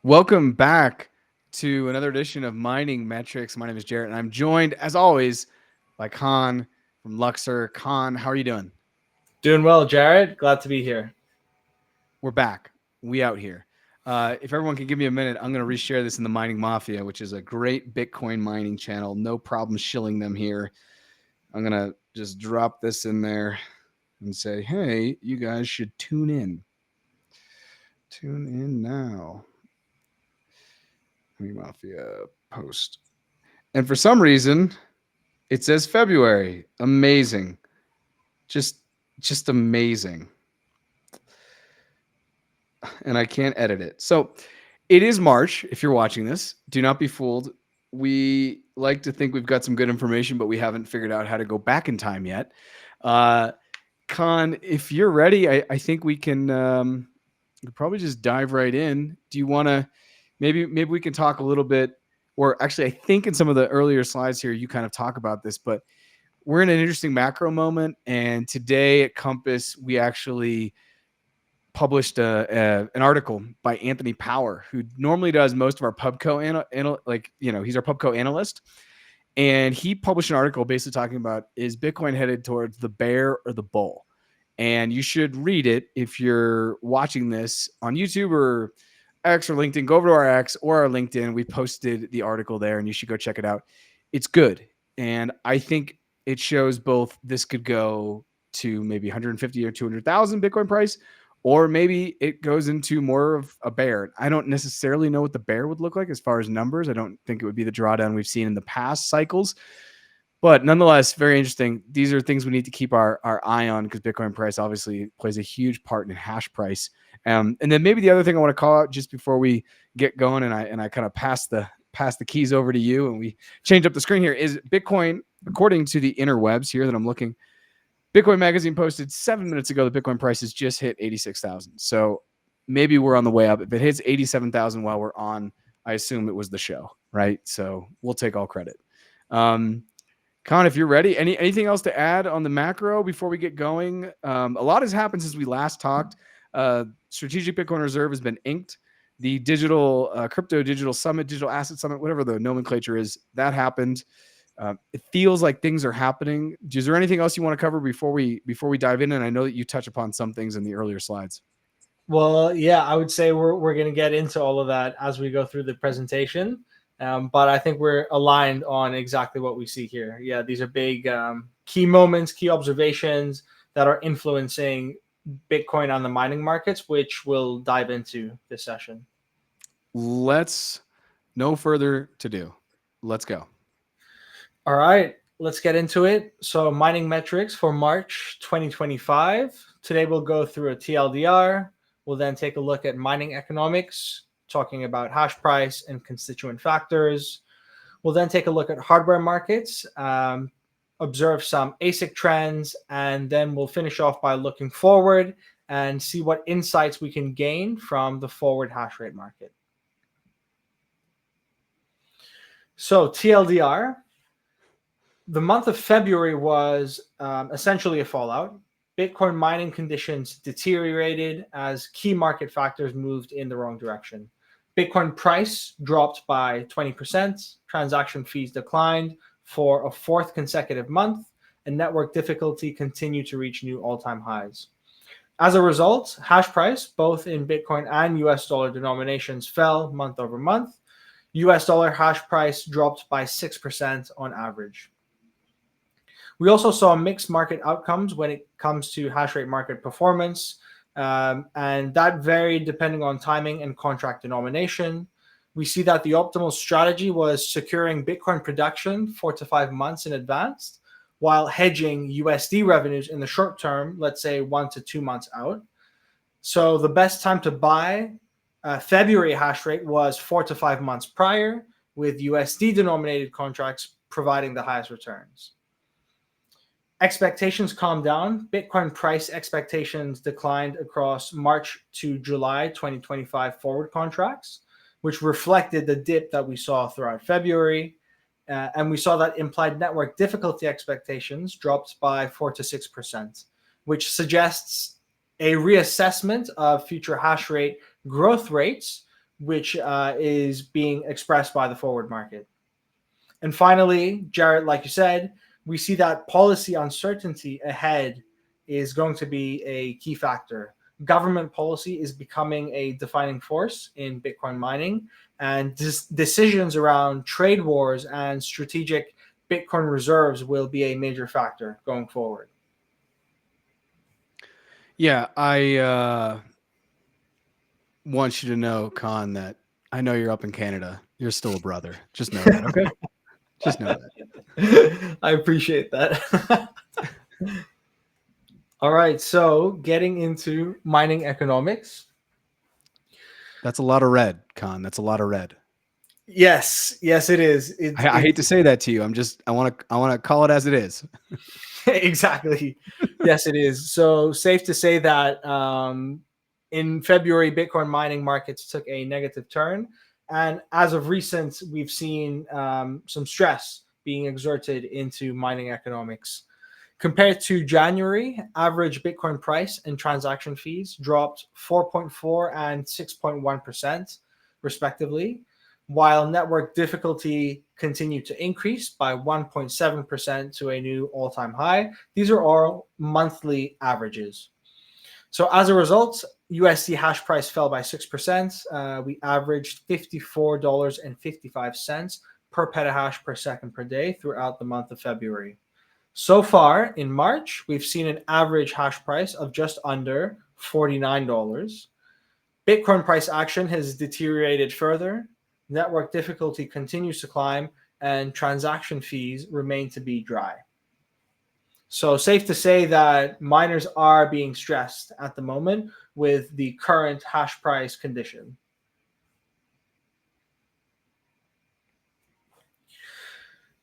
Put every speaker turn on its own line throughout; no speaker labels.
Welcome back to another edition of Mining Metrics. My name is Jarrett, and I'm joined, as always, by Kaan from Luxor. Kaan, how are you doing?
Doing well, Jarrett. Glad to be here.
We're back. We out here. If everyone can give me a minute, I'm going to reshare this in the Mining Mafia, which is a great Bitcoin mining channel. No problem shilling them here. I'm going to just drop this in there and say, hey, you guys should tune in. Tune in now. Mining Mafia post. And for some reason, it says February. Amazing. Just amazing. And I can't edit it. So it is March. If you're watching this, do not be fooled. We like to think we've got some good information, but we haven't figured out how to go back in time yet. Kaan, if you're ready, I think we can probably just dive right in. Do you want to maybe we can talk a little bit, or actually, I think in some of the earlier slides here, you kind of talk about this, but we're in an interesting macro moment. And today at Compass, we actually published an article by Anthony Power, who normally does most of our Pubco he's our Pubco analyst. And he published an article basically talking about, is Bitcoin headed towards the bear or the bull? And you should read it if you're watching this on YouTube or X or LinkedIn. Go over to our X or our LinkedIn. We posted the article there, and you should go check it out. It's good. And I think it shows both this could go to maybe 150 or 200,000 Bitcoin price, or maybe it goes into more of a bear. I don't necessarily know what the bear would look like as far as numbers. I don't think it would be the drawdown we've seen in the past cycles. But nonetheless, very interesting. These are things we need to keep our eye on, because Bitcoin price obviously plays a huge part in hash price. And then maybe the other thing I want to call out just before we get going, and I kind of pass the keys over to you, and we change up the screen here, is Bitcoin, according to the interwebs here that I'm looking. Bitcoin Magazine posted 7 minutes ago the Bitcoin price has just hit 86,000. So maybe we're on the way up. If it hits 87,000 while we're on, I assume it was the show, right? So we'll take all credit. Kaan, if you're ready, anything else to add on the macro before we get going? A lot has happened since we last talked. Strategic Bitcoin Reserve has been inked. The digital crypto digital summit, digital asset summit, whatever the nomenclature is, that happened. It feels like things are happening. Is there anything else you want to cover before we dive in? And I know that you touch upon some things in the earlier slides.
Well, yeah, I would say we're going to get into all of that as we go through the presentation. But I think we're aligned on exactly what we see here. Yeah, these are big key moments, key observations that are influencing Bitcoin on the mining markets, which we'll dive into this session.
Let's no further to do. Let's go.
All right, let's get into it. So mining metrics for March 2025. Today we'll go through a TLDR. We'll then take a look at mining economics, talking about hash price and constituent factors. We'll then take a look at hardware markets, observe some ASIC trends, and then we'll finish off by looking forward and see what insights we can gain from the forward hash rate market. So TLDR. The month of February was essentially a fallout. Bitcoin mining conditions deteriorated as key market factors moved in the wrong direction. Bitcoin price dropped by 20%, transaction fees declined for a fourth consecutive month, and network difficulty continued to reach new all-time highs. As a result, hash price, both in Bitcoin and US dollar denominations, fell month over month. US dollar hash price dropped by 6% on average. We also saw mixed market outcomes when it comes to hash rate market performance, and that varied depending on timing and contract denomination. We see that the optimal strategy was securing Bitcoin production 4 to 5 months in advance, while hedging USD revenues in the short term, let's say 1 to 2 months out. So the best time to buy February hash rate was 4 to 5 months prior, with USD denominated contracts providing the highest returns. Expectations calmed down. Bitcoin price expectations declined across March to July 2025 forward contracts, which reflected the dip that we saw throughout February. And we saw that implied network difficulty expectations dropped by 4 to 6%, which suggests a reassessment of future hash rate growth rates, which is being expressed by the forward market. And finally, Jarrett, like you said, we see that policy uncertainty ahead is going to be a key factor. Government policy is becoming a defining force in Bitcoin mining, and decisions around trade wars and strategic Bitcoin reserves will be a major factor going forward.
Yeah, I want you to know, Kaan, that I know you're up in Canada. You're still a brother. Just know that, okay? Just know that.
I appreciate that. All right, so getting into mining economics.
That's a lot of red, Kaan. That's a lot of red.
Yes, it is.
I hate to say that to you. I want to call it as it is.
Exactly. Yes, it is. So safe to say that in February, Bitcoin mining markets took a negative turn, and as of recent, we've seen some stress being exerted into mining economics. Compared to January, average Bitcoin price and transaction fees dropped 4.4 and 6.1%, respectively, while network difficulty continued to increase by 1.7% to a new all time high. These are all monthly averages. So as a result, USD hash price fell by 6%. We averaged $54.55 per petahash per second per day throughout the month of February. So far in March, we've seen an average hash price of just under $49. Bitcoin price action has deteriorated further. Network difficulty continues to climb, and transaction fees remain to be dry. So, safe to say that miners are being stressed at the moment with the current hash price condition.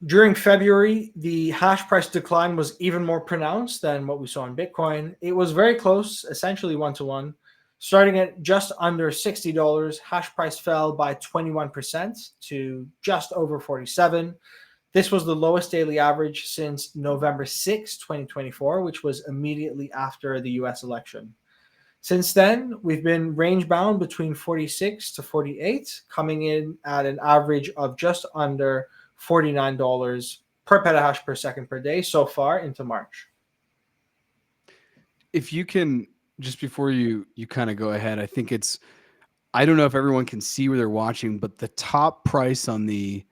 During February, the hash price decline was even more pronounced than what we saw in Bitcoin. It was very close, essentially one to one. Starting at just under $60, hash price fell by 21% to just over 47. This was the lowest daily average since November 6, 2024, which was immediately after the US election. Since then, we've been range bound between 46 to 48, coming in at an average of just under $49 per petahash per second per day so far into March.
If you can, just before you kind of go ahead, I don't know if everyone can see where they're watching, but the top price on the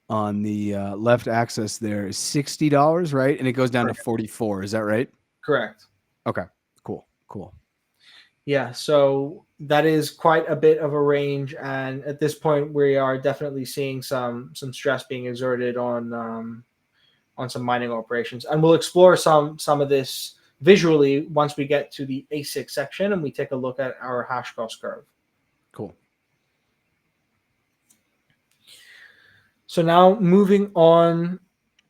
left axis there is $60, right? And it goes down to 44. Is that right?
Correct.
Okay. Cool.
Yeah, so that is quite a bit of a range, and at this point, we are definitely seeing some stress being exerted on some mining operations, and we'll explore some of this visually once we get to the ASIC section and we take a look at our hash cost curve.
Cool.
So now moving on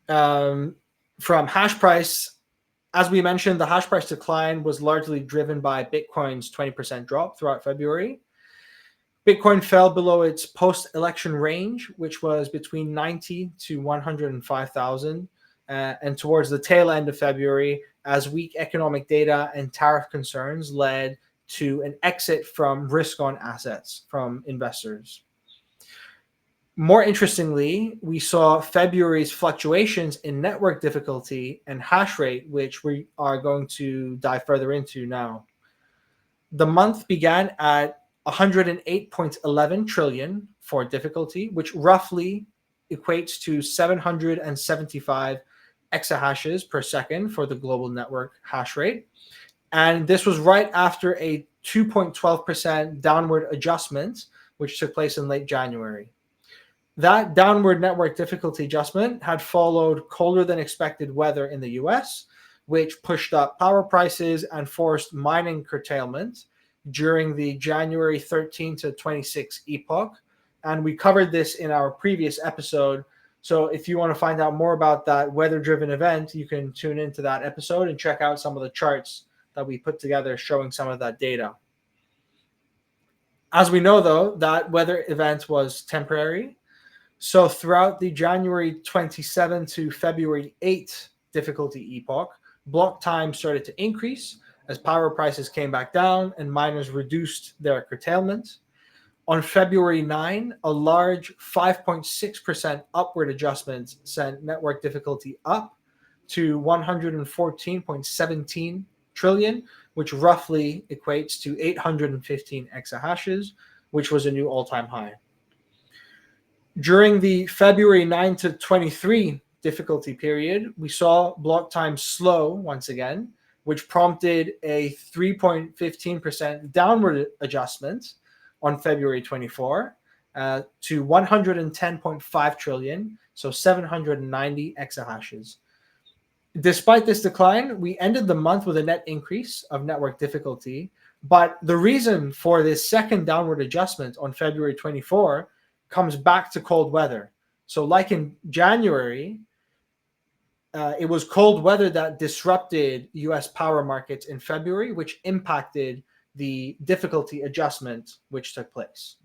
from hash price. As we mentioned, the hash price decline was largely driven by Bitcoin's 20% drop throughout February. Bitcoin fell below its post-election range, which was between 90 to 105,000, and towards the tail end of February, as weak economic data and tariff concerns led to an exit from risk-on assets from investors. More interestingly, we saw February's fluctuations in network difficulty and hash rate, which we are going to dive further into now. The month began at 108.11 trillion for difficulty, which roughly equates to 775 exahashes per second for the global network hash rate. And this was right after a 2.12% downward adjustment, which took place in late January. That downward network difficulty adjustment had followed colder than expected weather in the US, which pushed up power prices and forced mining curtailment during the January 13 to 26 epoch. And we covered this in our previous episode. So if you want to find out more about that weather-driven event, you can tune into that episode and check out some of the charts that we put together showing some of that data. As we know, though, that weather event was temporary. So throughout the January 27 to February 8 difficulty epoch, block time started to increase as power prices came back down and miners reduced their curtailment. On February 9, a large 5.6% upward adjustment sent network difficulty up to 114.17 trillion, which roughly equates to 815 exahashes, which was a new all-time high. During the February 9 to 23 difficulty period, we saw block time slow once again, which prompted a 3.15% downward adjustment on February 24 to 110.5 trillion, so 790 exahashes. Despite this decline, we ended the month with a net increase of network difficulty. But the reason for this second downward adjustment on February 24 comes back to cold weather. So like in January, it was cold weather that disrupted US power markets in February, which impacted the difficulty adjustment which took place.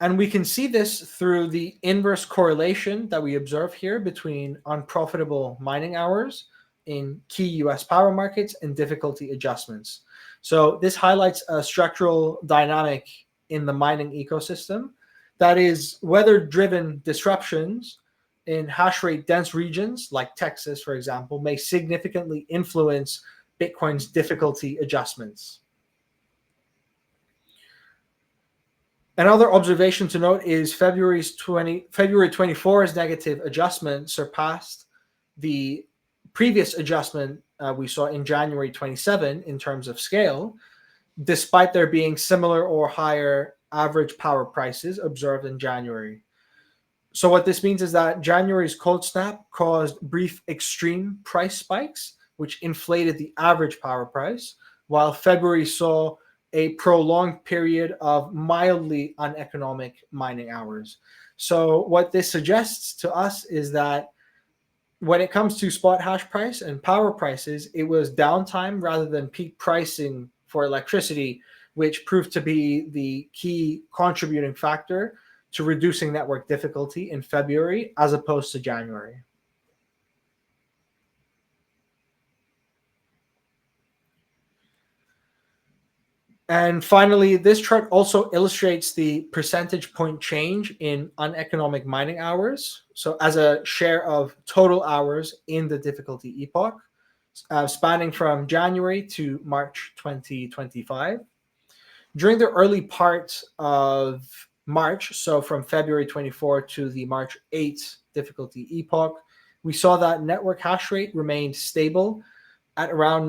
And we can see this through the inverse correlation that we observe here between unprofitable mining hours in key US power markets and difficulty adjustments. So this highlights a structural dynamic in the mining ecosystem. That is, weather-driven disruptions in hash rate dense regions like Texas, for example, may significantly influence Bitcoin's difficulty adjustments. Another observation to note is February 24's negative adjustment surpassed the previous adjustment we saw in January 27 in terms of scale, despite there being similar or higher average power prices observed in January. So what this means is that January's cold snap caused brief extreme price spikes, which inflated the average power price, while February saw a prolonged period of mildly uneconomic mining hours. So what this suggests to us is that when it comes to spot hash price and power prices, it was downtime rather than peak pricing for electricity, which proved to be the key contributing factor to reducing network difficulty in February as opposed to January. And finally, this chart also illustrates the percentage point change in uneconomic mining hours. So as a share of total hours in the difficulty epoch, spanning from January to March 2025. During the early part of March, so from February 24 to the March 8 difficulty epoch, we saw that network hash rate remained stable at around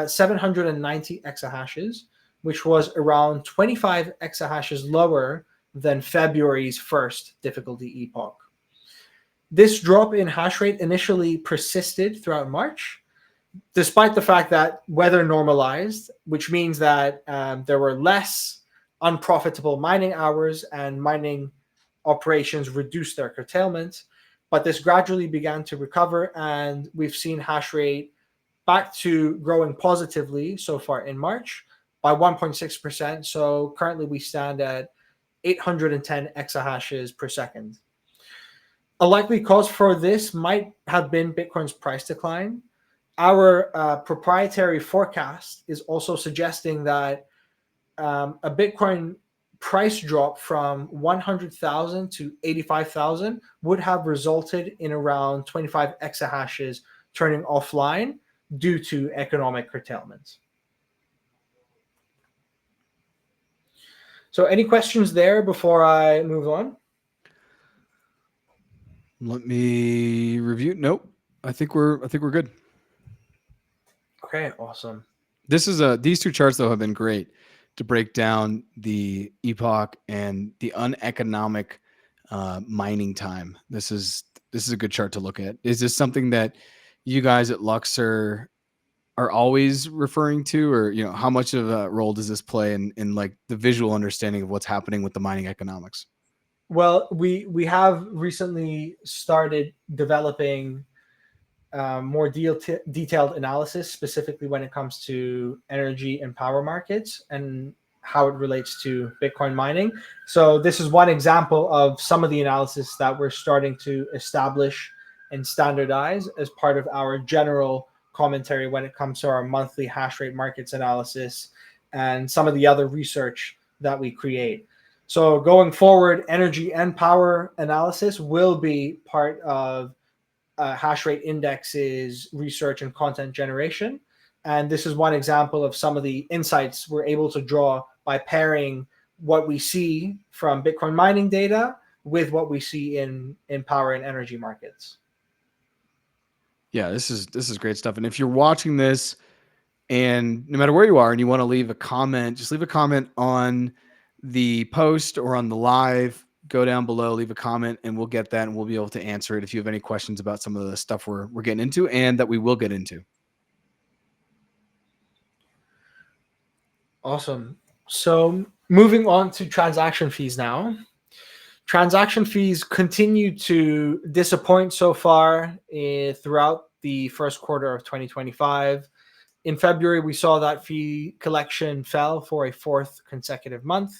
790 exahashes, which was around 25 exahashes lower than February's first difficulty epoch. This drop in hash rate initially persisted throughout March, despite the fact that weather normalized, which means that there were less unprofitable mining hours and mining operations reduced their curtailment. But this gradually began to recover, and we've seen hash rate back to growing positively so far in March by 1.6%. So currently we stand at 810 exahashes per second. A likely cause for this might have been Bitcoin's price decline. Our proprietary forecast is also suggesting that a Bitcoin price drop from 100,000 to 85,000 would have resulted in around 25 exahashes turning offline due to economic curtailment. So any questions there before I move on?
Let me review. Nope. I think we're good.
Okay, awesome.
These two charts though have been great to break down the epoch and the uneconomic mining time. This is a good chart to look at. Is this something that you guys at Luxor are always referring to, or how much of a role does this play in like the visual understanding of what's happening with the mining economics?
Well, we have recently started developing more detailed analysis, specifically when it comes to energy and power markets and how it relates to Bitcoin mining. So this is one example of some of the analysis that we're starting to establish and standardize as part of our general commentary when it comes to our monthly hash rate markets analysis and some of the other research that we create. So going forward, energy and power analysis will be part of hash rate indexes research and content generation. And this is one example of some of the insights we're able to draw by pairing what we see from Bitcoin mining data with what we see in power and energy markets.
Yeah, this is great stuff. And if you're watching this, and no matter where you are and you want to leave a comment, just leave a comment on the post or on the live. Go down below, leave a comment, and we'll get that and we'll be able to answer it if you have any questions about some of the stuff we're getting into and that we will get into.
Awesome. So moving on to transaction fees now. Transaction fees continue to disappoint so far throughout the first quarter of 2025. In February, we saw that fee collection fell for a fourth consecutive month.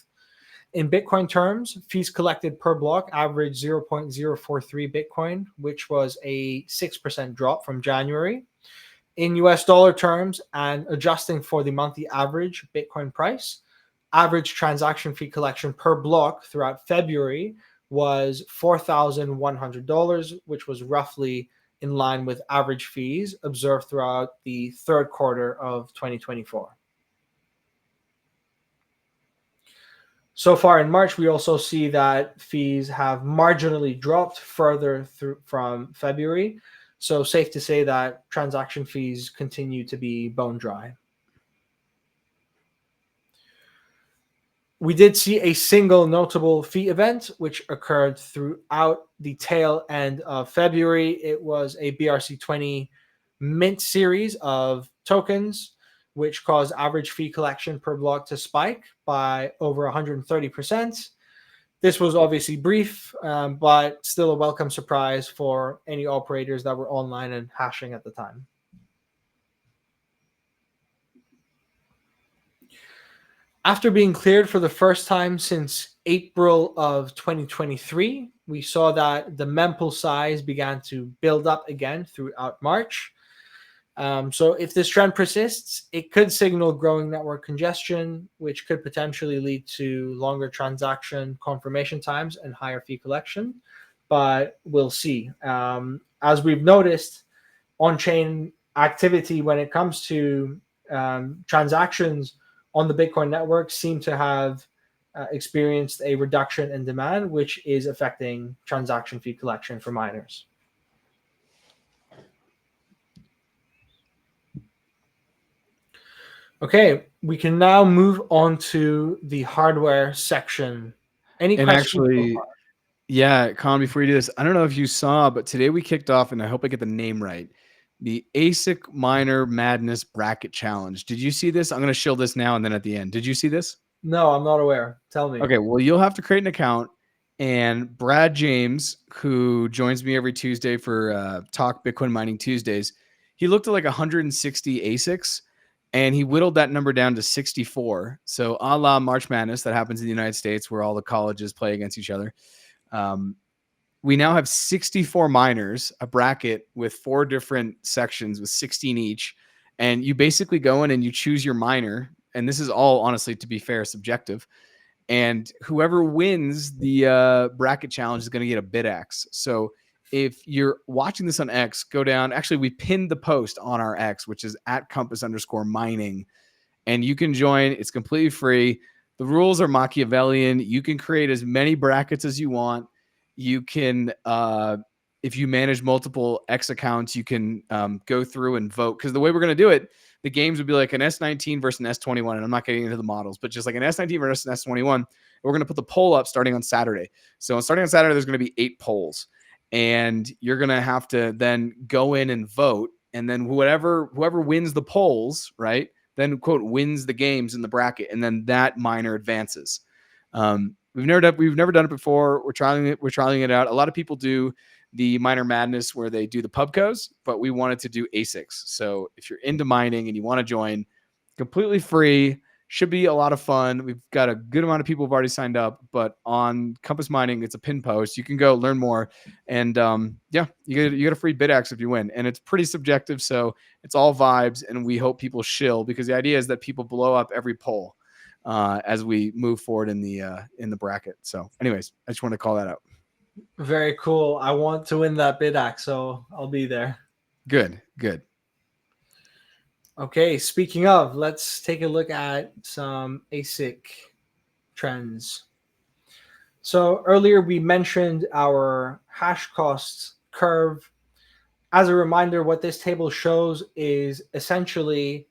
In Bitcoin terms, fees collected per block averaged 0.043 Bitcoin, which was a 6% drop from January. In US dollar terms and adjusting for the monthly average Bitcoin price, average transaction fee collection per block throughout February was $4,100, which was roughly in line with average fees observed throughout the third quarter of 2024. So far in March, we also see that fees have marginally dropped further from February. So safe to say that transaction fees continue to be bone dry. We did see a single notable fee event, which occurred throughout the tail end of February. It was a BRC20 mint series of tokens, which caused average fee collection per block to spike by over 130%. This was obviously brief, but still a welcome surprise for any operators that were online and hashing at the time. After being cleared for the first time since April of 2023, we saw that the mempool size began to build up again throughout March. So if this trend persists, it could signal growing network congestion, which could potentially lead to longer transaction confirmation times and higher fee collection. But we'll see. As we've noticed, on-chain activity when it comes to transactions on the Bitcoin network seem to have experienced a reduction in demand, which is affecting transaction fee collection for miners. Okay, we can now move on to the hardware section. Any
And
questions so
actually,
far?
yeah, Con, before you do this, I don't know if you saw, but today we kicked off, and I hope I get the name right, the ASIC Miner Madness Bracket Challenge. Did you see this? I'm going to shill this now and then at the end. Did you see this?
No, I'm not aware. Tell me.
Okay, well, you'll have to create an account. And Brad James, who joins me every Tuesday for Talk Bitcoin Mining Tuesdays, he looked at like 160 ASICs, and he whittled that number down to 64. So a la March Madness that happens in the United States where all the colleges play against each other. We now have 64 miners, a bracket with 4 different sections with 16 each. And you basically go in and you choose your miner. And this is all, honestly, to be fair, subjective. And whoever wins the bracket challenge is going to get a BitX. So if you're watching this on X, go down. Actually, we pinned the post on our X, which is @compass_mining. And you can join. It's completely free. The rules are Machiavellian. You can create as many brackets as you want. You can, if you manage multiple X accounts, you can go through and vote. Because the way we're going to do it, the games would be like an S19 versus an S21. And I'm not getting into the models, but just like an S19 versus an S21. We're going to put the poll up starting on Saturday. So starting on Saturday, there's going to be 8 polls. And you're going to have to then go in and vote. And then whoever wins the polls, right, then quote wins the games in the bracket. And then that miner advances. We've never done it before. We're trialing it out. A lot of people do the Miner Madness where they do the pubcos, but we wanted to do ASICs. So if you're into mining and you want to join, completely free. Should be a lot of fun. We've got a good amount of people who've already signed up, but on Compass Mining, it's a pin post. You can go learn more, and yeah, you get a free bid axe if you win, and it's pretty subjective, so it's all vibes, and we hope people shill because the idea is that people blow up every poll as we move forward in the bracket. So, anyways, I just want to call that out.
Very cool. I want to win that bid axe, so I'll be there.
Good, good.
Okay, speaking of, let's take a look at some ASIC trends. So earlier we mentioned our hash cost curve. As a reminder, what this table shows is essentially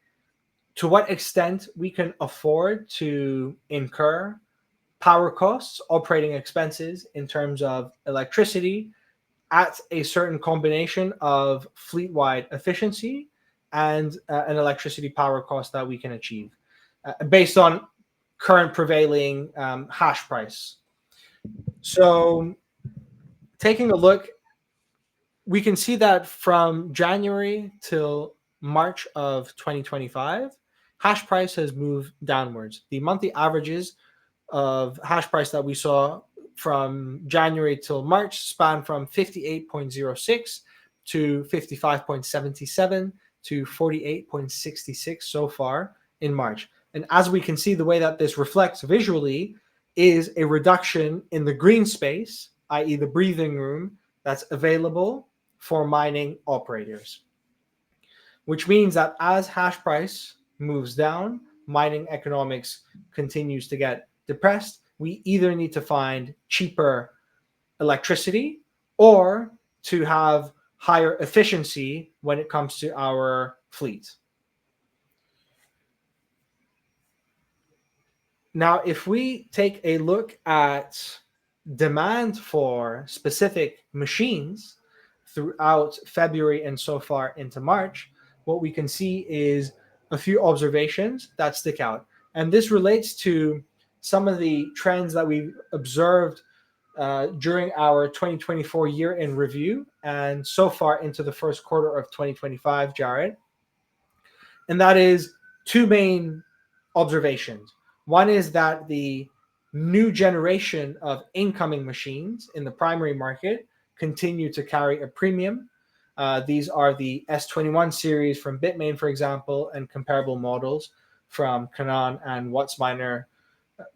to what extent we can afford to incur power costs, operating expenses in terms of electricity at a certain combination of fleet-wide efficiency and an electricity power cost that we can achieve based on current prevailing hash price. So taking a look, we can see that from January till March of 2025, hash price has moved downwards. The monthly averages of hash price that we saw from January till March span from 58.06 to 55.77 to 48.66 so far in March. And as we can see, the way that this reflects visually is a reduction in the green space, i.e. the breathing room that's available for mining operators, which means that as hash price moves down, mining economics continues to get depressed. We either need to find cheaper electricity or to have higher efficiency when it comes to our fleet. Now, if we take a look at demand for specific machines throughout February and so far into March, what we can see is a few observations that stick out. And this relates to some of the trends that we observed during our 2024 year in review and so far into the first quarter of 2025, Jarrett. And that is two main observations. One is that the new generation of incoming machines in the primary market continue to carry a premium. These are the S21 series from Bitmain, for example, and comparable models from Kaan and WhatsMiner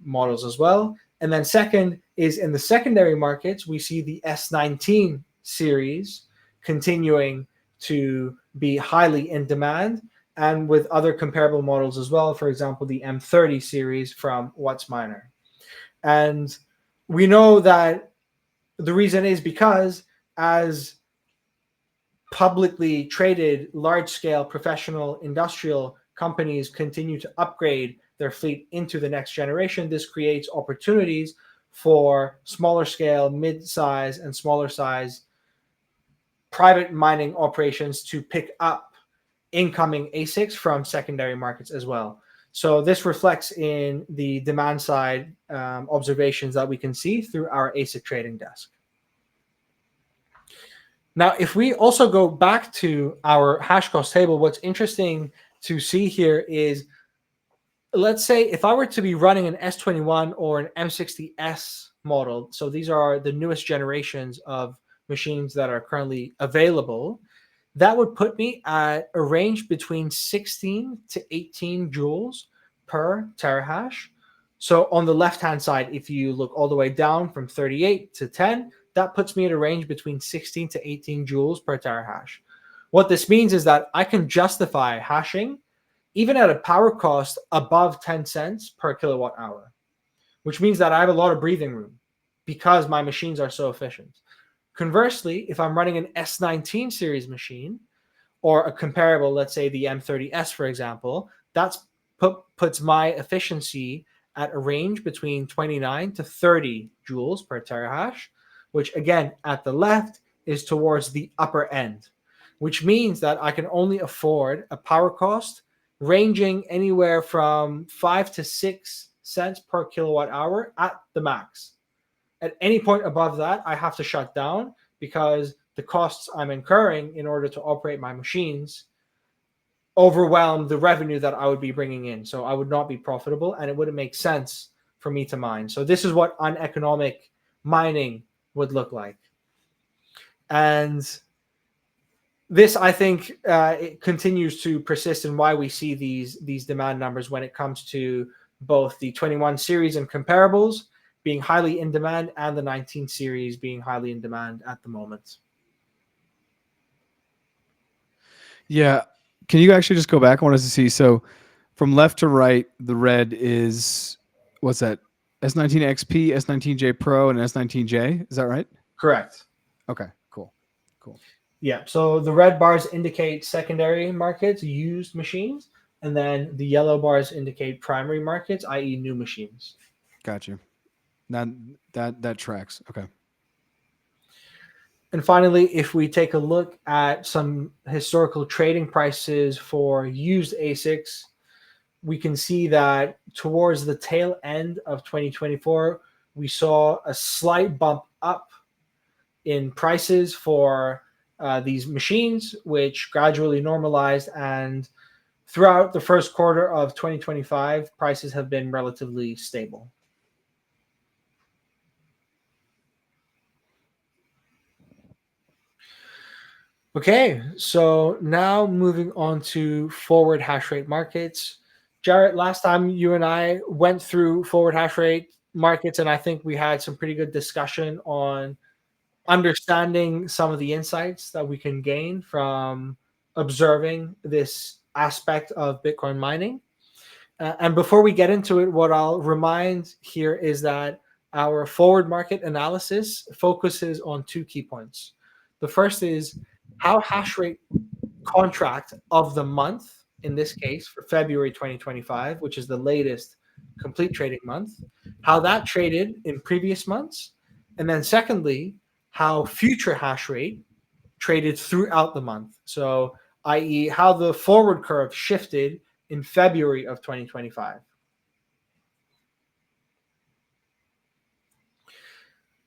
models as well. And then second is in the secondary markets, we see the S19 series continuing to be highly in demand and with other comparable models as well. For example, the M30 series from WhatsMiner. And we know that the reason is because as publicly traded large-scale professional industrial companies continue to upgrade their fleet into the next generation, this creates opportunities for smaller scale, mid-size, and smaller size private mining operations to pick up incoming ASICs from secondary markets as well. So this reflects in the demand side observations that we can see through our ASIC trading desk. Now, if we also go back to our hash cost table, what's interesting to see here is, let's say if I were to be running an S21 or an M60S model, so these are the newest generations of machines that are currently available, that would put me at a range between 16 to 18 joules per terahash. So on the left-hand side, if you look all the way down from 38 to 10, that puts me at a range between 16 to 18 joules per terahash. What this means is that I can justify hashing even at a power cost above 10 cents per kilowatt hour, which means that I have a lot of breathing room because my machines are so efficient. Conversely, if I'm running an S19 series machine or a comparable, let's say the M30S, for example, that's puts my efficiency at a range between 29 to 30 joules per terahash, which again, at the left is towards the upper end, which means that I can only afford a power cost ranging anywhere from 5 to 6 cents per kilowatt hour at the max. At any point above that, I have to shut down because the costs I'm incurring in order to operate my machines overwhelm the revenue that I would be bringing in. So I would not be profitable, and it wouldn't make sense for me to mine. So this is what uneconomic mining would look like. And this, I think, it continues to persist in why we see these demand numbers when it comes to both the 21 series and comparables being highly in demand and the 19 series being highly in demand at the moment.
Yeah. Can you actually just go back? I want us to see. So from left to right, the red is what's that? S19XP, S19J Pro, and S19J. Is that right?
Correct.
Okay. Cool. Cool.
Yeah. So the red bars indicate secondary markets, used machines, and then the yellow bars indicate primary markets, i.e., new machines.
Got you. That tracks. Okay.
And finally, if we take a look at some historical trading prices for used ASICs, we can see that towards the tail end of 2024, we saw a slight bump up in prices for these machines, which gradually normalized. And throughout the first quarter of 2025, prices have been relatively stable. Okay, so now moving on to forward hash rate markets. Jarrett, last time you and I went through forward hash rate markets, and I think we had some pretty good discussion on understanding some of the insights that we can gain from observing this aspect of Bitcoin mining. And before we get into it, what I'll remind here is that our forward market analysis focuses on two key points. The first is how hash rate contract of the month, in this case for February 2025, which is the latest complete trading month, how that traded in previous months. And then secondly, how future hash rate traded throughout the month. So, i.e., how the forward curve shifted in February of 2025.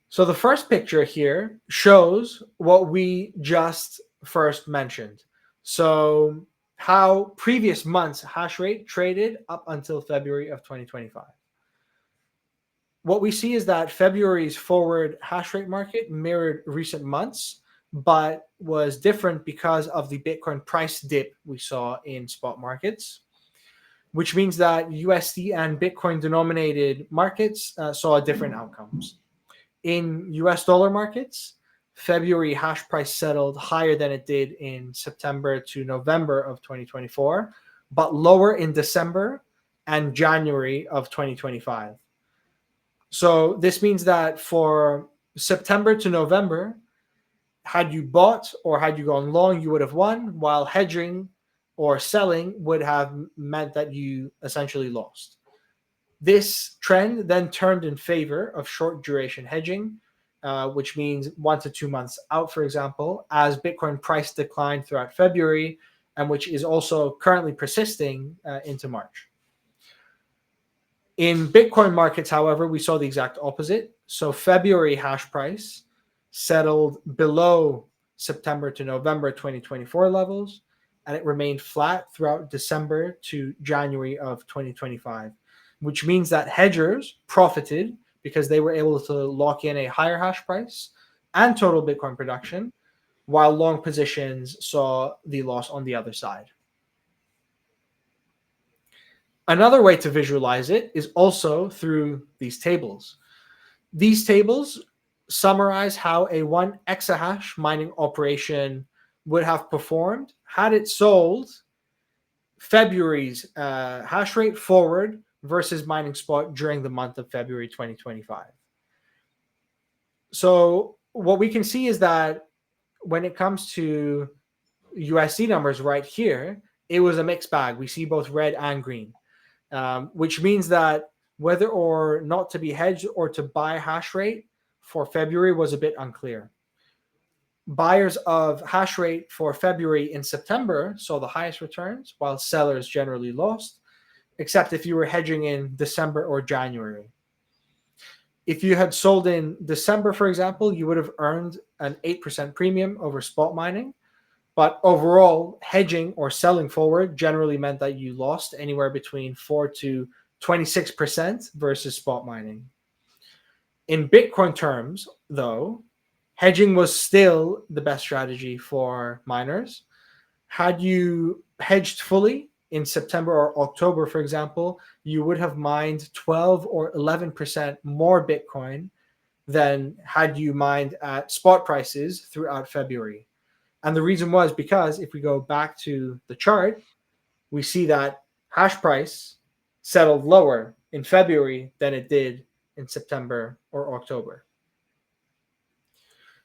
So the first picture here shows what we just first mentioned. So how previous months hash rate traded up until February of 2025. What we see is that February's forward hash rate market mirrored recent months, but was different because of the Bitcoin price dip we saw in spot markets, which means that USD and Bitcoin denominated markets saw different outcomes. In US dollar markets, February hash price settled higher than it did in September to November of 2024, but lower in December and January of 2025. So this means that for September to November, had you bought or had you gone long, you would have won, while hedging or selling would have meant that you essentially lost. This trend then turned in favor of short duration hedging, which means 1 to 2 months out, for example, as Bitcoin price declined throughout February, and which is also currently persisting into March. In Bitcoin markets, however, we saw the exact opposite. So February hash price settled below September to November 2024 levels, and it remained flat throughout December to January of 2025, which means that hedgers profited because they were able to lock in a higher hash price and total Bitcoin production, while long positions saw the loss on the other side. Another way to visualize it is also through these tables. These tables summarize how a 1 exahash mining operation would have performed had it sold February's hash rate forward versus mining spot during the month of February 2025. So what we can see is that when it comes to USD numbers right here, it was a mixed bag. We see both red and green, which means that whether or not to be hedged or to buy hash rate for February was a bit unclear. Buyers of hash rate for February in September saw the highest returns, while sellers generally lost, except if you were hedging in December or January. If you had sold in December, for example, you would have earned an 8% premium over spot mining. But overall, hedging or selling forward generally meant that you lost anywhere between 4 to 26% versus spot mining. In Bitcoin terms, though, hedging was still the best strategy for miners. Had you hedged fully in September or October, for example, you would have mined 12 or 11% more Bitcoin than had you mined at spot prices throughout February. And the reason was because if we go back to the chart, we see that hash price settled lower in February than it did in September or October.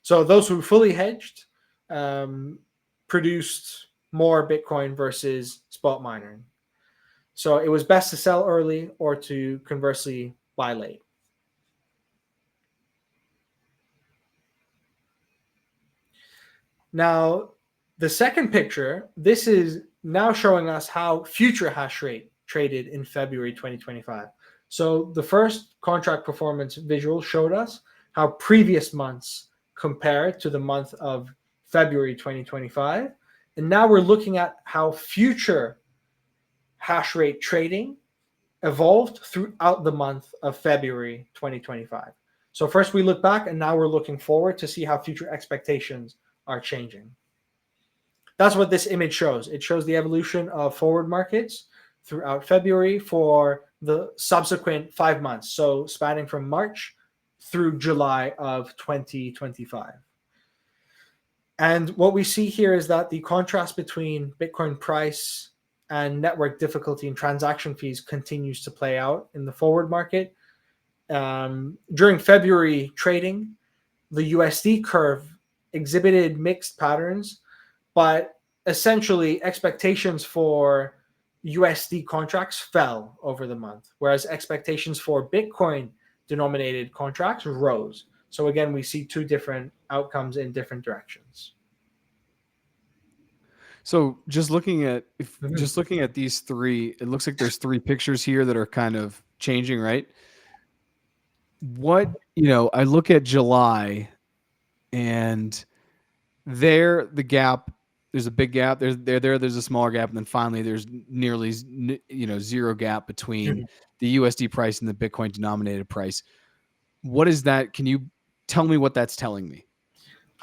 So those who fully hedged produced more Bitcoin versus spot mining. So it was best to sell early or to conversely buy late. Now, the second picture, this is now showing us how future hash rate traded in February 2025. So the first contract performance visual showed us how previous months compare to the month of February 2025. And now we're looking at how future hash rate trading evolved throughout the month of February 2025. So first we look back and now we're looking forward to see how future expectations are changing. That's what this image shows. It shows the evolution of forward markets throughout February for the subsequent 5 months, so spanning from March through July of 2025. And what we see here is that the contrast between Bitcoin price and network difficulty and transaction fees continues to play out in the forward market. During February trading, the USD curve exhibited mixed patterns, but essentially expectations for USD contracts fell over the month, whereas expectations for Bitcoin denominated contracts rose. So again, we see two different outcomes in different directions.
So just looking at these three, it looks like there's three pictures here that are kind of changing, right? What, I look at July and there the gap, there's a big gap. There's a smaller gap, and then finally there's nearly zero gap between the USD price and the Bitcoin denominated price. What is that? Can you tell me what that's telling me?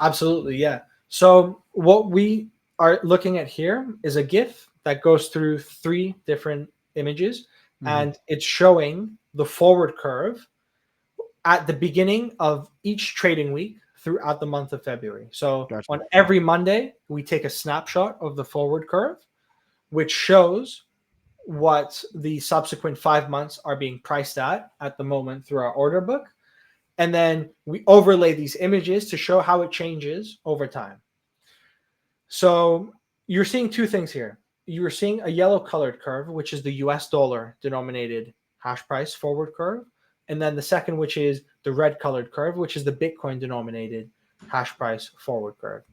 Absolutely, yeah. So what we are looking at here is a GIF that goes through three different images, and it's showing the forward curve at the beginning of each trading week throughout the month of February. So
Gotcha.
On every Monday, we take a snapshot of the forward curve, which shows what the subsequent 5 months are being priced at the moment through our order book. And then we overlay these images to show how it changes over time. So you're seeing two things here. You're seeing a yellow colored curve, which is the US dollar denominated hash price forward curve. And then the second, which is the red colored curve, which is the Bitcoin denominated hash price forward curve.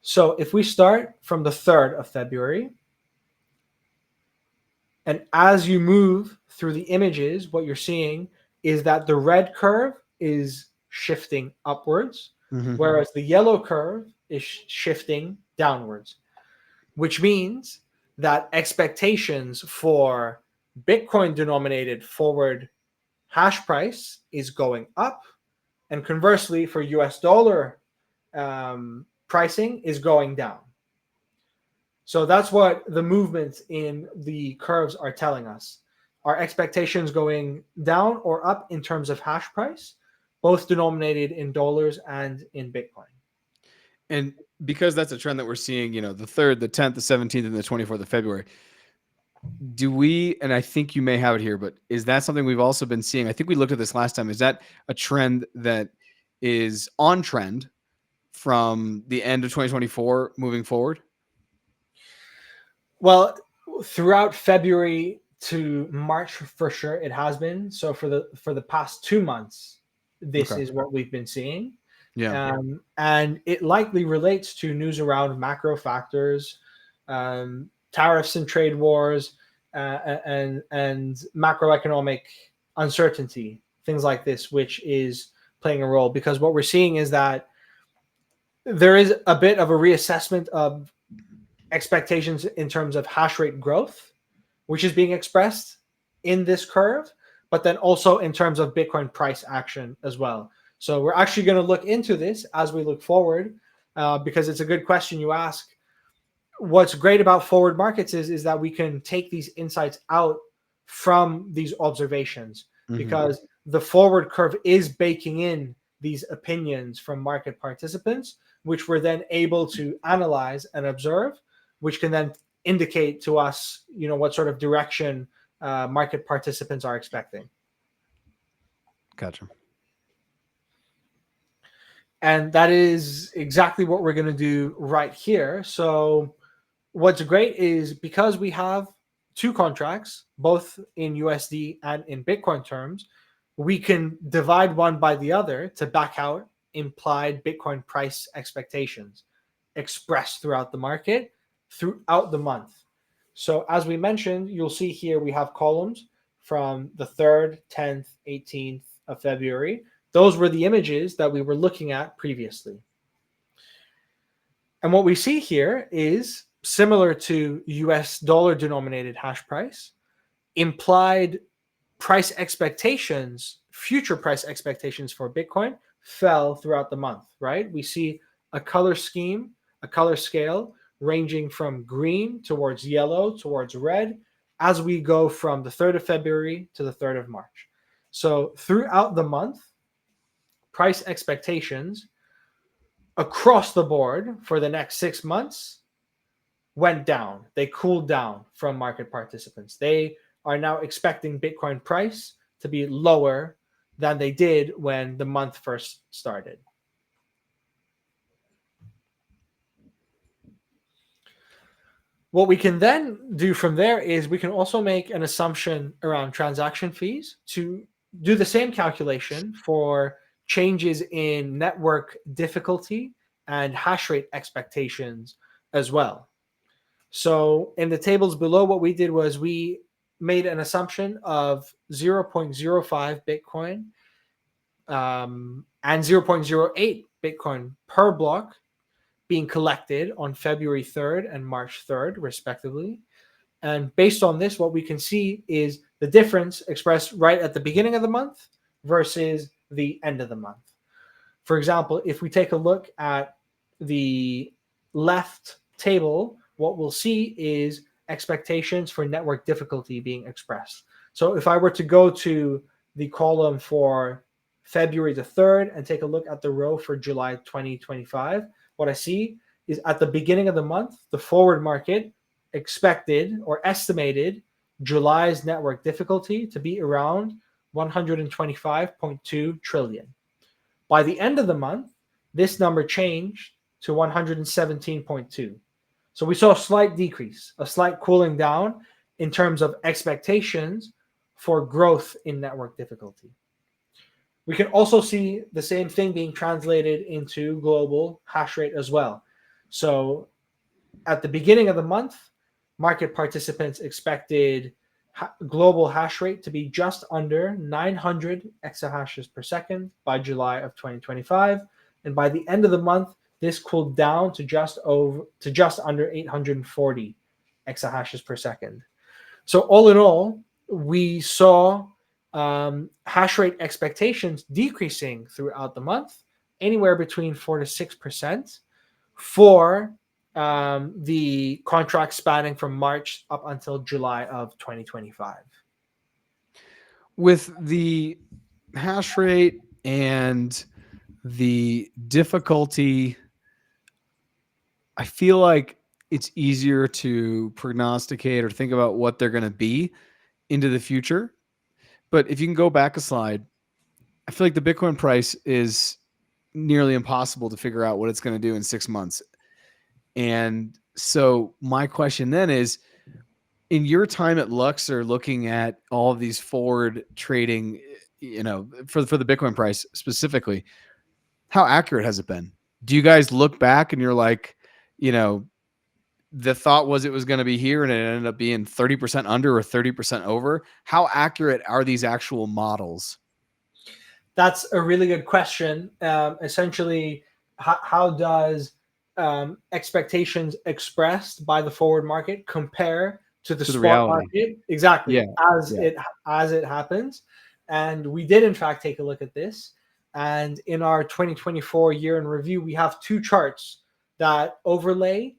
So if we start from the 3rd of February, and as you move through the images, what you're seeing is that the red curve is shifting upwards, whereas the yellow curve is shifting downwards, which means that expectations for Bitcoin denominated forward hash price is going up, and conversely for US dollar pricing is going down. So that's what the movements in the curves are telling us. Are expectations going down or up in terms of hash price, both denominated in dollars and in Bitcoin?
And because that's a trend that we're seeing, the 3rd, the 10th, the 17th, and the 24th of February, do we, and I think you may have it here, but is that something we've also been seeing? I think we looked at this last time. Is that a trend that is on trend from the end of 2024 moving forward?
Well, throughout February to March, for sure, it has been. So for the past 2 months, this is what we've been seeing.
Yeah.
And it likely relates to news around macro factors, tariffs and trade wars, and macroeconomic uncertainty, things like this, which is playing a role. Because what we're seeing is that there is a bit of a reassessment of expectations in terms of hash rate growth, which is being expressed in this curve, but then also in terms of Bitcoin price action as well. So we're actually going to look into this as we look forward, because it's a good question you ask. What's great about forward markets is that we can take these insights out from these observations,
Mm-hmm.
because the forward curve is baking in these opinions from market participants, which we're then able to analyze and observe, which can then indicate to us, what sort of direction market participants are expecting.
Gotcha.
And that is exactly what we're going to do right here. So what's great is, because we have two contracts, both in USD and in Bitcoin terms, we can divide one by the other to back out implied Bitcoin price expectations expressed throughout the market throughout the month. So as we mentioned, you'll see here we have columns from the 3rd, 10th, 18th of February. Those were the images that we were looking at previously. And what we see here is similar to US dollar denominated hash price, implied price expectations, future price expectations for Bitcoin fell throughout the month, right? We see a color scheme, a color scale ranging from green towards yellow towards red as we go from the 3rd of February to the 3rd of March. So throughout the month, price expectations across the board for the next 6 months went down. They cooled down from market participants. They are now expecting Bitcoin price to be lower than they did when the month first started. What we can then do from there is we can also make an assumption around transaction fees to do the same calculation for changes in network difficulty and hash rate expectations as well. So in the tables below, what we did was we made an assumption of 0.05 Bitcoin and 0.08 Bitcoin per block being collected on February 3rd and March 3rd, respectively. And based on this, what we can see is the difference expressed right at the beginning of the month versus the end of the month. For example, if we take a look at the left table, what we'll see is expectations for network difficulty being expressed. So if I were to go to the column for February the 3rd and take a look at the row for July 2025, what I see is at the beginning of the month, the forward market expected or estimated July's network difficulty to be around 125.2 trillion. By the end of the month, this number changed to 117.2. So we saw a slight decrease, a slight cooling down in terms of expectations for growth in network difficulty. We can also see the same thing being translated into global hash rate as well. So at the beginning of the month, market participants expected global hash rate to be just under 900 exahashes per second by July of 2025. And by the end of the month, this cooled down to just under 840 exahashes per second. So all in all, we saw hash rate expectations decreasing throughout the month, anywhere between 4 to 6% for the contract spanning from March up until July of 2025.
With the hash rate and the difficulty, I feel like it's easier to prognosticate or think about what they're going to be into the future. But if you can go back a slide, I feel like the Bitcoin price is nearly impossible to figure out what it's going to do in 6 months. And so my question then is, in your time at Luxor, looking at all of these forward trading, for the Bitcoin price specifically, how accurate has it been? Do you guys look back and you're like, the thought was it was going to be here and it ended up being 30% under or 30% over? How accurate are these actual models?
That's a really good question. Essentially, how does expectations expressed by the forward market compare to the
To the
spot
reality.
market exactly
Yeah.
as
Yeah.
it happens. And we did in fact take a look at this. And in our 2024 year in review, we have two charts that overlay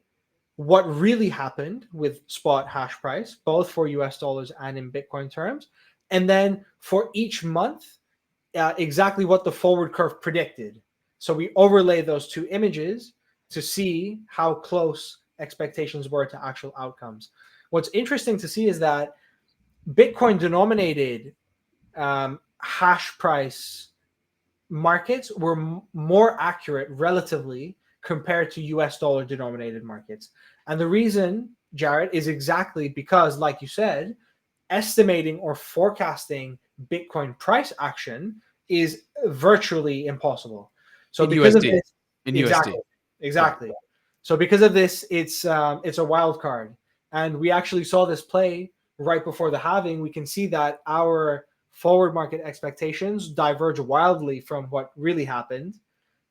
what really happened with spot hash price, both for US dollars and in Bitcoin terms. And then for each month, exactly what the forward curve predicted. So we overlay those two images to see how close expectations were to actual outcomes. What's interesting to see is that Bitcoin denominated hash price markets were more accurate relatively compared to US dollar denominated markets. And the reason, Jarrett, is exactly because, like you said, estimating or forecasting Bitcoin price action is virtually impossible. So
In
because of
USD.
this,
In USD.
exactly,
Yeah.
exactly. So because of this, it's a wild card, and we actually saw this play right before the halving. We can see that our forward market expectations diverge wildly from what really happened,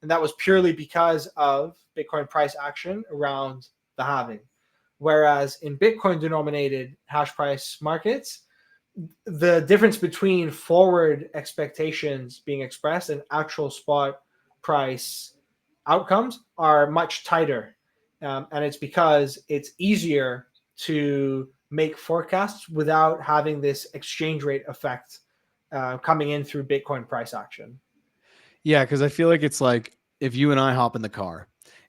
and that was purely because of Bitcoin price action around the halving. Whereas in Bitcoin denominated hash price markets, the difference between forward expectations being expressed and actual spot price outcomes are much tighter. And it's because it's easier to make forecasts without having this exchange rate effect coming in through Bitcoin price action.
Yeah, because I feel like it's like if you and I hop in the car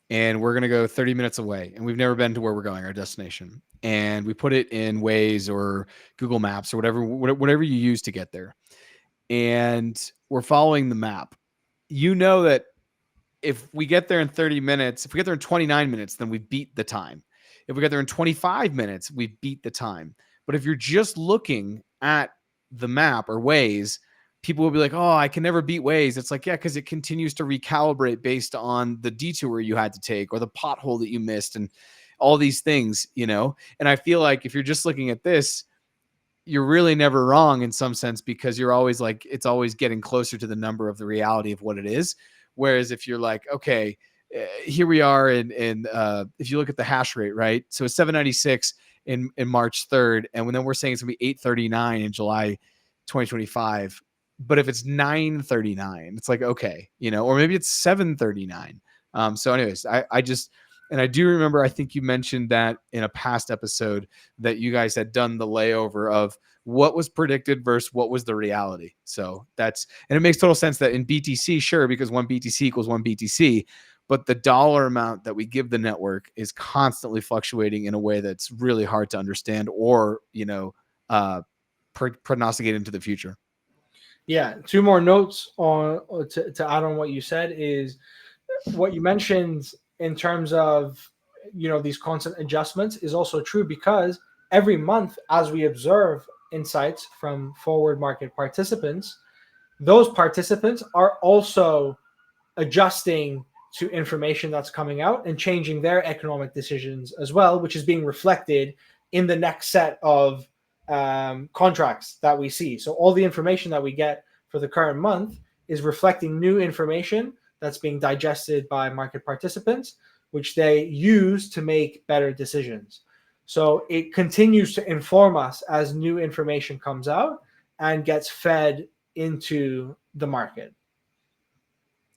and we're gonna go 30 minutes away and we've never been to where we're going, our destination, and we put it in Waze or Google Maps or whatever you use to get there, and we're following the map. You know that if we get there in 30 minutes, if we get there in 29 minutes, then we beat the time. If we get there in 25 minutes, we beat the time. But if you're just looking at the map or Waze, people will be like, oh, I can never beat Waze. It's like, yeah, because it continues to recalibrate based on the detour you had to take or the pothole that you missed and all these things, you know? And I feel like if you're just looking at this, you're really never wrong in some sense because you're always like it's always getting closer to the number of the reality of what it is. Whereas if you're like, okay, here we are in if you look at the hash rate, right? So it's 796 in March 3rd, and then we're saying it's gonna be 839 in July 2025. But if it's 939, it's like okay, you know, or maybe it's 739. So, anyways, I just and I do remember I think you mentioned that in a past episode that you guys had done the layover of what was predicted versus what was the reality. So that's, and it makes total sense that in BTC, sure, because one BTC equals one BTC, but the dollar amount that we give the network is constantly fluctuating in a way that's really hard to understand or, you know, prognosticate into the future.
Yeah, two more notes on to add on what you said is what you mentioned in terms of these constant adjustments is also true because every month as we observe insights from forward market participants, those participants are also adjusting to information that's coming out and changing their economic decisions as well, which is being reflected in the next set of contracts that we see. So all the information that we get for the current month is reflecting new information that's being digested by market participants, which they use to make better decisions. So it continues to inform us as new information comes out and gets fed into the market.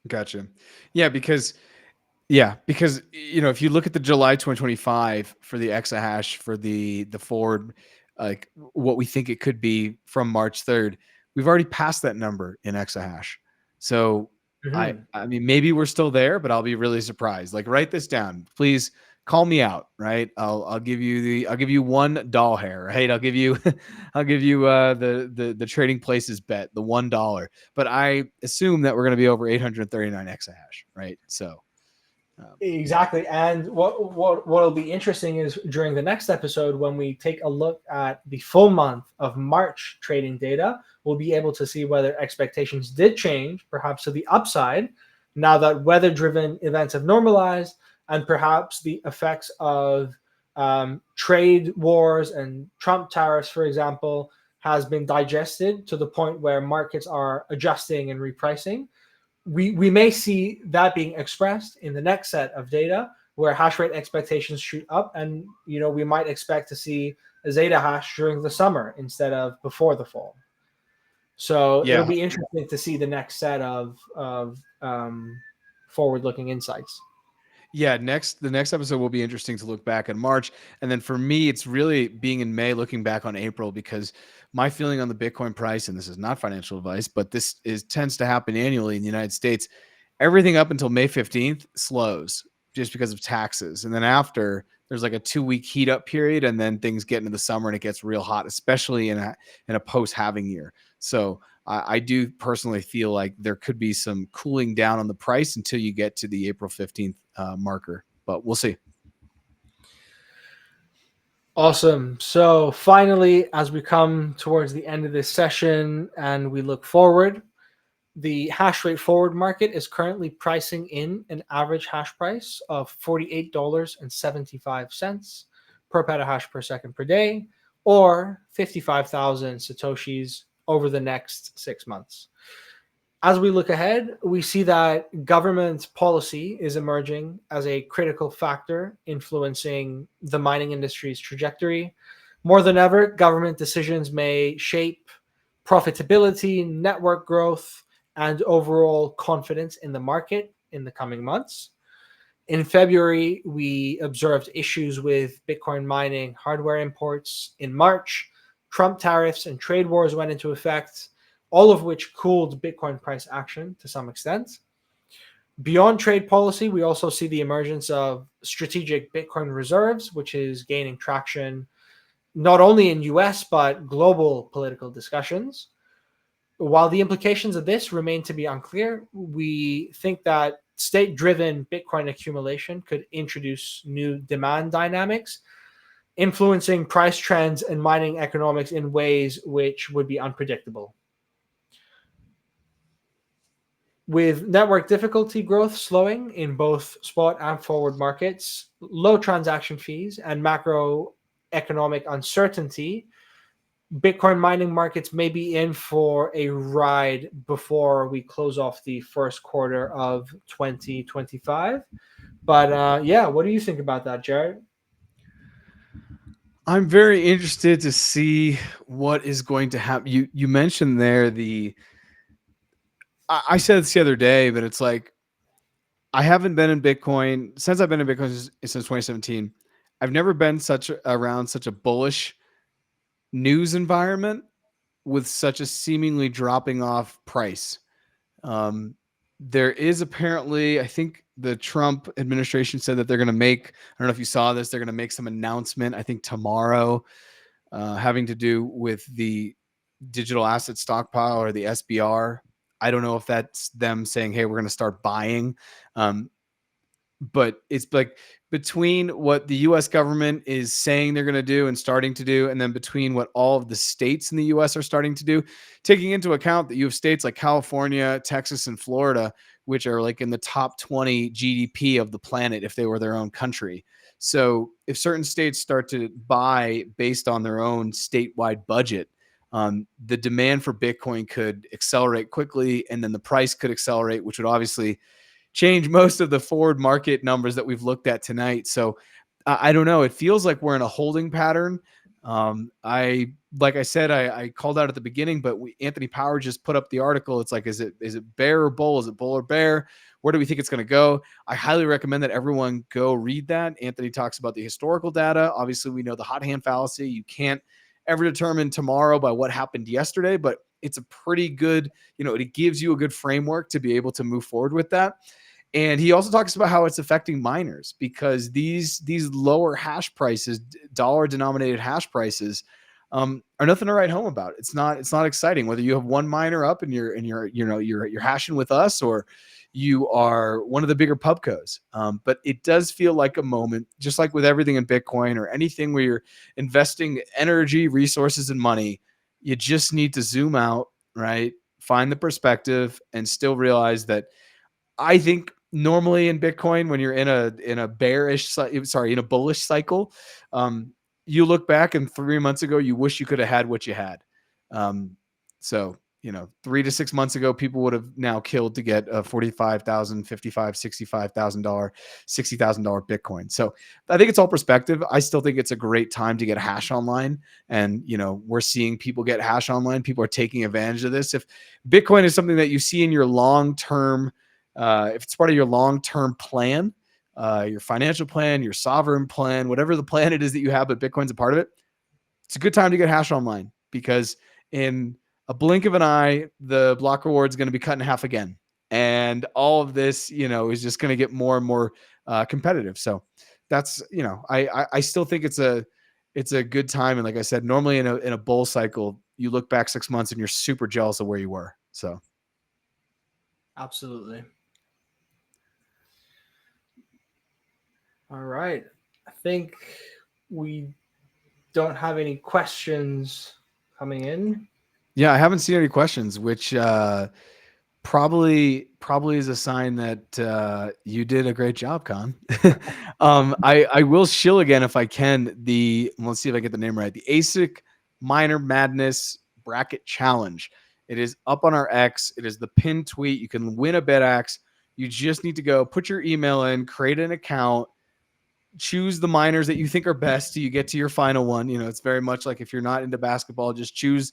Gotcha. Yeah, because you know if you look at the July 2025 for the exahash for the forward, like what we think it could be from March 3rd, we've already passed that number in exahash. So
Mhm.
I mean maybe we're still there, but I'll be really surprised. Like write this down, please. Call me out, right? I'll give you I'll give you one doll hair, right? I'll give you I'll give you the trading places bet, the $1. But I assume that we're going to be over 839 exahash, right? So
Exactly. And what'll be interesting is during the next episode, when we take a look at the full month of March trading data, we'll be able to see whether expectations did change, perhaps to the upside, now that weather-driven events have normalized, and perhaps the effects of trade wars and Trump tariffs, for example, has been digested to the point where markets are adjusting and repricing, we may see that being expressed in the next set of data where hash rate expectations shoot up, and we might expect to see a zeta hash during the summer instead of before the fall. So it'll
Yeah.
be interesting to see the next set of forward looking insights.
Yeah, the next episode will be interesting to look back in March. And then for me, it's really being in May, looking back on April, because my feeling on the Bitcoin price, and this is not financial advice, but this is tends to happen annually in the United States. Everything up until May 15th slows just because of taxes. And then after, there's like a 2 week heat up period, and then things get into the summer and it gets real hot, especially in a post halving year. So I do personally feel like there could be some cooling down on the price until you get to the April 15th marker, but we'll see.
Awesome. So finally, as we come towards the end of this session and we look forward, the hash rate forward market is currently pricing in an average hash price of $48.75 per petahash per second per day, or 55,000 Satoshis over the next 6 months. As we look ahead, we see that government policy is emerging as a critical factor influencing the mining industry's trajectory. More than ever, government decisions may shape profitability, network growth, and overall confidence in the market in the coming months. In February, we observed issues with Bitcoin mining hardware imports. In March, Trump tariffs and trade wars went into effect, all of which cooled Bitcoin price action to some extent. Beyond trade policy, we also see the emergence of strategic Bitcoin reserves, which is gaining traction not only in US but global political discussions. While the implications of this remain to be unclear, we think that state driven Bitcoin accumulation could introduce new demand dynamics, influencing price trends and mining economics in ways which would be unpredictable. With network difficulty growth slowing in both spot and forward markets, low transaction fees, and macroeconomic uncertainty, Bitcoin mining markets may be in for a ride before we close off the first quarter of 2025. But yeah, what do you think about that, Jared?
I'm very interested to see what is going to happen. You mentioned there I said this the other day, but it's like I haven't been in Bitcoin since I've been in Bitcoin since 2017. I've never been around such a bullish news environment with such a seemingly dropping off price. Um, there is apparently, I think the Trump administration said that they're going to make, I don't know if you saw this, they're going to make some announcement, I think tomorrow, having to do with the digital asset stockpile or the SBR. I don't know if that's them saying, hey, we're going to start buying. Um, but it's like between what the US government is saying they're going to do and starting to do, and then between what all of the states in the US are starting to do, taking into account that you have states like California, Texas, and Florida, which are like in the top 20 GDP of the planet if they were their own country. So if certain states start to buy based on their own statewide budget, the demand for Bitcoin could accelerate quickly, and then the price could accelerate, which would obviously change most of the forward market numbers that we've looked at tonight. So I don't know. It feels like we're in a holding pattern. Like I said, I called out at the beginning, but Anthony Power just put up the article. It's like, is it bear or bull? Is it bull or bear? Where do we think it's going to go? I highly recommend that everyone go read that. Anthony talks about the historical data. Obviously, we know the hot hand fallacy. You can't ever determine tomorrow by what happened yesterday, but it's a pretty good, it gives you a good framework to be able to move forward with that. And he also talks about how it's affecting miners because these lower hash prices, dollar denominated hash prices, are nothing to write home about. It's not exciting whether you have one miner up and you're hashing with us, or you are one of the bigger pubcos. But it does feel like a moment, just like with everything in Bitcoin or anything where you're investing energy, resources, and money. You just need to zoom out, right? Find the perspective and still realize that I think normally in Bitcoin, when you're in a in a bullish cycle, you look back and 3 months ago, you wish you could have had what you had. Um, so 3 to 6 months ago, people would have now killed to get a $45,000, $55,000, $65,000, $60,000 Bitcoin. So I think it's all perspective. I still think it's a great time to get hash online. And, we're seeing people get hash online. People are taking advantage of this. If Bitcoin is something that you see in your long-term, if it's part of your long-term plan, your financial plan, your sovereign plan, whatever the plan it is that you have, but Bitcoin's a part of it, it's a good time to get hash online, because in a blink of an eye, the block reward is going to be cut in half again. And all of this, is just going to get more and more competitive. So that's, I still think it's a good time. And like I said, normally in a bull cycle, you look back 6 months and you're super jealous of where you were. So
Absolutely. All right. I think we don't have any questions coming in.
yeah, I haven't seen any questions, which probably is a sign that you did a great job, Kaan. I will shill again if I can. Let's see if I get the name right. The ASIC Miner Madness Bracket Challenge. It is up on our X. It is the pinned tweet. You can win a BitAxe. You just need to go put your email in, create an account, choose the miners that you think are best till you get to your final one. It's very much like if you're not into basketball, just choose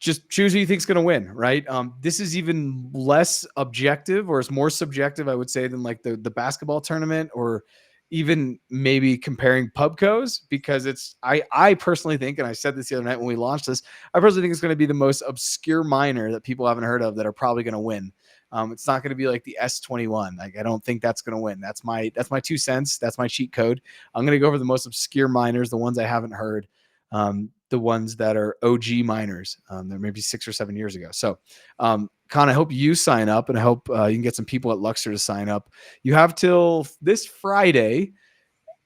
who you think's going to win, right? This is even less objective, or it's more subjective, I would say, than like the basketball tournament, or even maybe comparing pubcos, because I personally think, and I said this the other night when we launched this, I personally think it's going to be the most obscure miner that people haven't heard of that are probably going to win. It's not going to be like the S21. Like, I don't think that's going to win. That's my 2 cents. That's my cheat code. I'm going to go for the most obscure miners, the ones I haven't heard. The ones that are OG miners. They're maybe 6 or 7 years ago. So, Kaan, I hope you sign up, and I hope you can get some people at Luxor to sign up. You have till this Friday.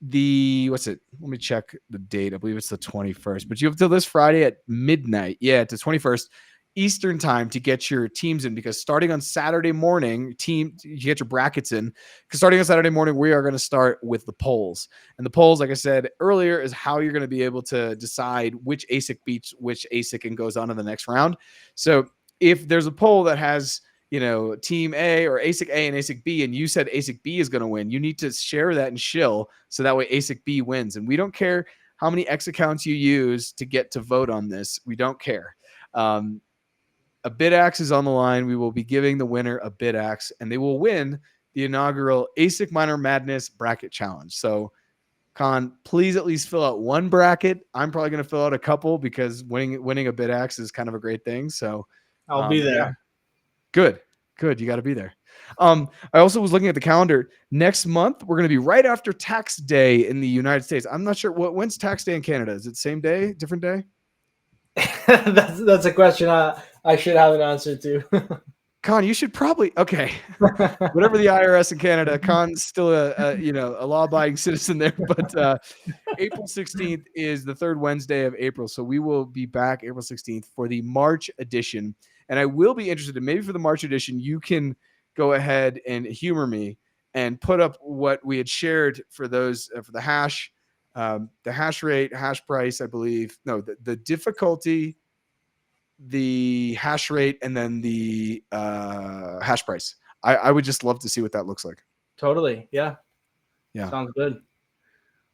What's it? Let me check the date. I believe it's the 21st, but you have till this Friday at midnight. Yeah, it's the 21st Eastern time to get your teams in, because starting on Saturday morning, you get your brackets in, because starting on Saturday morning, we are going to start with the polls. And the polls, like I said earlier, is how you're going to be able to decide which ASIC beats which ASIC and goes on to the next round. So if there's a poll that has, team A or ASIC A and ASIC B, and you said ASIC B is going to win, you need to share that and shill, so that way ASIC B wins. And we don't care how many X accounts you use to get to vote on this. We don't care. A BitAxe is on the line. We will be giving the winner a BitAxe, and they will win the inaugural ASIC Miner Madness Bracket Challenge. So, Kaan, please at least fill out one bracket. I'm probably going to fill out a couple, because winning a BitAxe is kind of a great thing. So,
I'll be there.
Yeah. Good. You got to be there. I also was looking at the calendar. Next month, we're going to be right after Tax Day in the United States. I'm not sure when's Tax Day in Canada. Is it same day, different day?
That's a question I should have an answer to.
Kaan, you should probably whatever the IRS in Canada. Kaan's still a law-abiding citizen there, but April 16th is the third Wednesday of April, so we will be back April 16th for the March edition. And I will be interested in, maybe for the March edition, you can go ahead and humor me and put up what we had shared for those for the hash rate, hash price, I believe. No, the difficulty, the hash rate, and then the hash price. I would just love to see what that looks like.
Totally. Yeah.
Yeah.
Sounds good.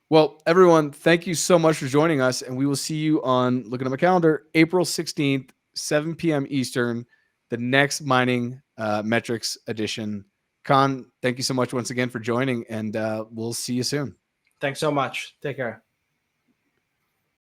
Well, everyone, thank you so much for joining us, and we will see you on, looking at my calendar, April 16th, 7 p.m. Eastern, the next mining metrics edition. Kaan, thank you so much once again for joining, and we'll see you soon.
Thanks so much. Take care.